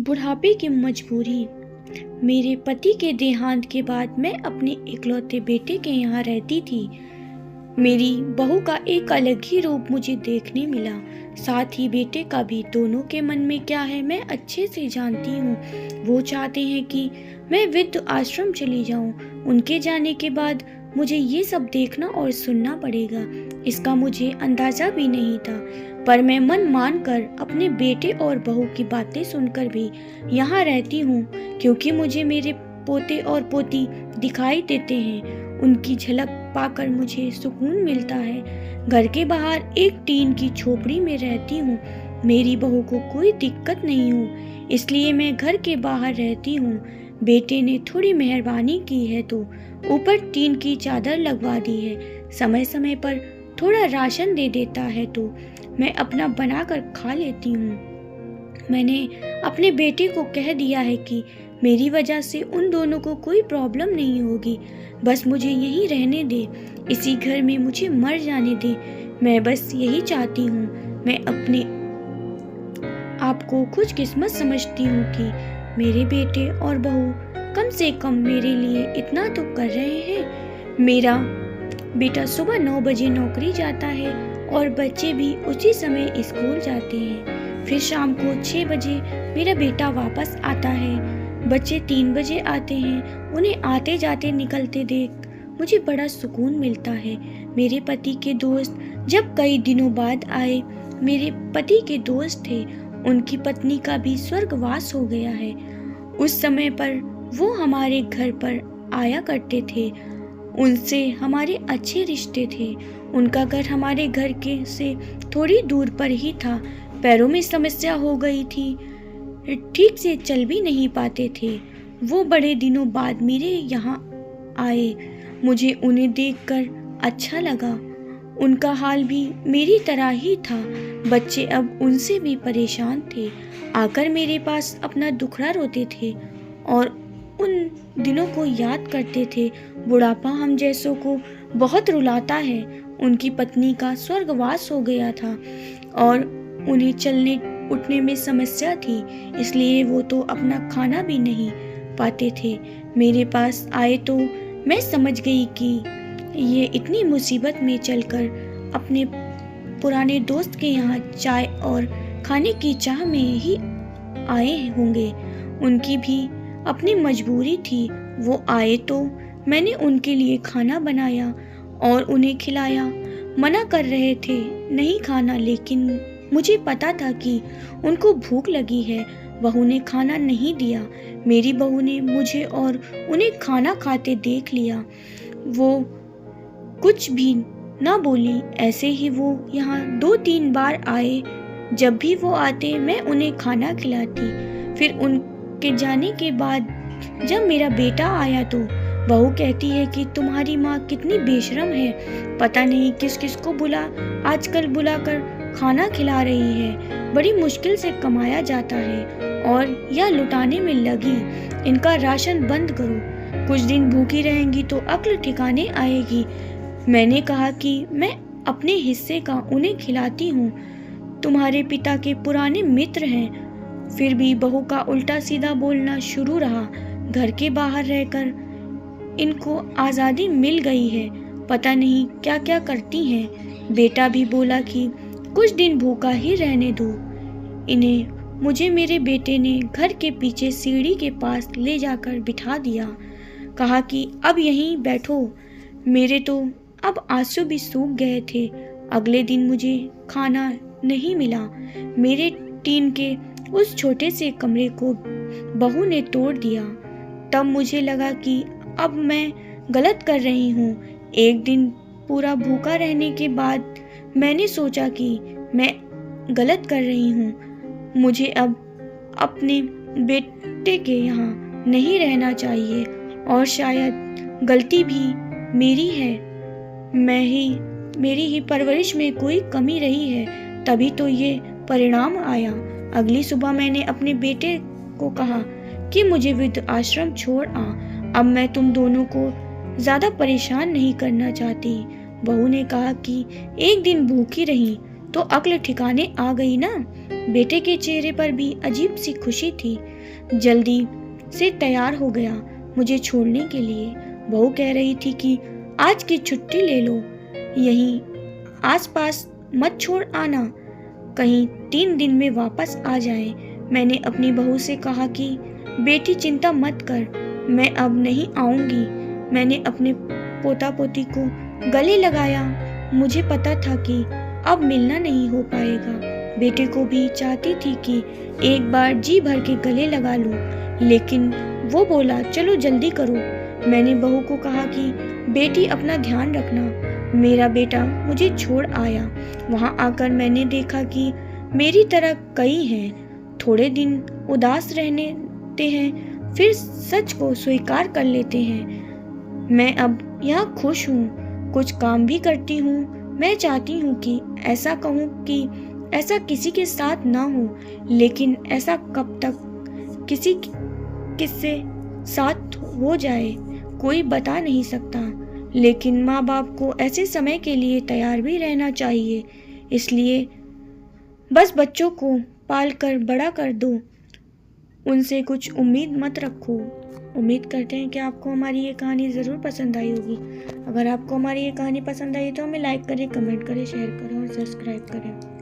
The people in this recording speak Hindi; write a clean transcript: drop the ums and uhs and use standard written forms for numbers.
बुढ़ापे की मजबूरी। मेरे पति के देहांत के बाद मैं अपने इकलौते बेटे के यहाँ रहती थी। मेरी बहू का एक अलग ही रूप मुझे देखने मिला, साथ ही बेटे का भी। दोनों के मन में क्या है मैं अच्छे से जानती हूँ। वो चाहते हैं कि मैं वृद्ध आश्रम चली जाऊँ। उनके जाने के बाद मुझे ये सब देखना और सुनना पड़ेगा, इसका मुझे अंदाजा भी नहीं था। पर मैं मन मान कर अपने बेटे और बहू की बातें सुनकर भी यहाँ रहती हूँ, क्योंकि मुझे मेरे पोते और पोती दिखाई देते हैं। उनकी झलक पाकर मुझे सुकून मिलता है। घर के बाहर एक टीन की झोपड़ी में रहती हूँ। मेरी बहू को कोई दिक्कत नहीं हो, इसलिए मैं घर के बाहर रहती हूँ। बेटे ने थोड़ी मेहरबानी की है तो ऊपर टीन की चादर लगवा दी है। समय समय पर थोड़ा राशन दे देता है तो मैं अपना बनाकर खा लेती हूँ। मैंने अपने बेटे को कह दिया है कि मेरी वजह से उन दोनों को कोई प्रॉब्लम नहीं होगी। बस मुझे यहीं रहने दे, इसी घर में मुझे मर जाने दे। मैं बस यही चाहती हूँ। मैं अपने आप को खुशकिस्मत समझती हूँ कि मेरे बेटे और बहू कम से कम मेरे लिए इतना तो कर रहे हैं। मेरा बेटा सुबह 9 बजे नौकरी जाता है और बच्चे भी उसी समय स्कूल जाते हैं। फिर शाम को 6 बजे मेरा बेटा वापस आता है। बच्चे 3 बजे आते हैं। उन्हें आते जाते निकलते देख मुझे बड़ा सुकून मिलता है। मेरे पति के दोस्त जब कई दिनों बाद आए, मेरे पति के दोस्त थे, उनकी पत्नी का भी स्वर्गवास हो गया है। उस समय पर वो हमारे घर पर आया करते थे। उनसे हमारे अच्छे रिश्ते थे। उनका घर हमारे घर के से थोड़ी दूर पर ही था। पैरों में समस्या हो गई थी, ठीक से चल भी नहीं पाते थे। वो बड़े दिनों बाद मेरे यहाँ आए। मुझे उन्हें देखकर अच्छा लगा। उनका हाल भी मेरी तरह ही था। बच्चे अब उनसे भी परेशान थे, आकर मेरे पास अपना दुखड़ा रोते थे और उन दिनों को याद करते थे। बुढ़ापा हम जैसों को बहुत रुलाता है। उनकी पत्नी का स्वर्गवास हो गया था और उन्हें चलने उठने में समस्या थी, इसलिए वो तो अपना खाना भी नहीं पाते थे। मेरे पास आए तो मैं समझ गई कि ये इतनी मुसीबत में चलकर अपने पुराने दोस्त के यहाँ चाय और खाने की चाह में ही आए होंगे। उनकी भी अपनी मजबूरी थी। वो आए तो मैंने उनके लिए खाना बनाया और उन्हें खिलाया। मना कर रहे थे नहीं खाना, लेकिन मुझे पता था कि उनको भूख लगी है। बहू ने खाना नहीं दिया। मेरी बहू ने मुझे और उन्हें खाना खाते देख लिया। वो कुछ भी ना बोली। ऐसे ही वो यहाँ 2-3 बार आए। जब भी वो आते मैं उन्हें खाना खिलाती। फिर उनके जाने के बाद जब मेरा बेटा आया तो बहू कहती है कि तुम्हारी माँ कितनी बेशरम है, पता नहीं किस किस को आजकल बुलाकर खाना खिला रही है। बड़ी मुश्किल से कमाया जाता है और यह लुटाने में लगी। इनका राशन बंद करो, कुछ दिन भूखी रहेंगी तो अक्ल ठिकाने आएगी। मैंने कहा कि मैं अपने हिस्से का उन्हें खिलाती हूँ, तुम्हारे पिता के पुराने मित्र हैं। फिर भी बहू का उल्टा सीधा बोलना शुरू रहा। घर के बाहर रहकर इनको आज़ादी मिल गई है, पता नहीं क्या क्या करती हैं। बेटा भी बोला कि कुछ दिन भूखा ही रहने दो इन्हें। मुझे मेरे बेटे ने घर के पीछे सीढ़ी के पास ले जाकर बिठा दिया। कहा कि अब यहीं बैठो। मेरे तो अब आंसू भी सूख गए थे। अगले दिन मुझे खाना नहीं मिला। मेरे टीन के उस छोटे से कमरे को बहू ने तोड़ दिया। तब मुझे लगा कि अब मैं गलत कर रही हूँ। एक दिन पूरा भूखा रहने के बाद मैंने सोचा कि मैं गलत कर रही हूँ। मुझे अब अपने बेटे के यहाँ नहीं रहना चाहिए और शायद गलती भी मेरी है। मेरी ही परवरिश में कोई कमी रही है, तभी तो ये परिणाम आया। अगली सुबह मैंने अपने बेटे को कहा कि मुझे वृद्ध आश्रम छोड़ आ। अब मैं तुम दोनों को ज्यादा परेशान नहीं करना चाहती। बहू ने कहा कि एक दिन भूखी रही तो अक्ल ठिकाने आ गई ना। बेटे के चेहरे पर भी अजीब सी खुशी थी। जल्दी से तैयार हो गया मुझे छोड़ने के लिए। बहू कह रही थी कि आज की छुट्टी ले लो, यहीं आसपास मत छोड़ आना, कहीं 3 दिन में वापस आ जाए। मैंने अपनी बहू से कहा कि बेटी चिंता मत कर, मैं अब नहीं आऊंगी। मैंने अपने पोता पोती को गले लगाया। मुझे पता था कि अब मिलना नहीं हो पाएगा। बेटे को भी चाहती थी कि एक बार जी भर के गले लगा लूं, लेकिन वो बोला चलो जल्दी करो। मैंने बहू को कहा कि बेटी अपना ध्यान रखना। मेरा बेटा मुझे छोड़ आया। वहां आकर मैंने देखा कि मेरी तरह कई हैं। थोड़े दिन उदास रहते हैं, फिर सच को स्वीकार कर लेते हैं। मैं अब यहाँ खुश हूँ, कुछ काम भी करती हूँ। मैं चाहती हूँ कि ऐसा कहूँ कि ऐसा किसी के साथ ना हो, लेकिन ऐसा कब तक किससे साथ हो जाए कोई बता नहीं सकता। लेकिन माँ बाप को ऐसे समय के लिए तैयार भी रहना चाहिए। इसलिए बस बच्चों को पाल कर बड़ा कर दो, उनसे कुछ उम्मीद मत रखो। उम्मीद करते हैं कि आपको हमारी ये कहानी ज़रूर पसंद आई होगी। अगर आपको हमारी ये कहानी पसंद आई तो हमें लाइक करें, कमेंट करें, शेयर करें और सब्सक्राइब करें।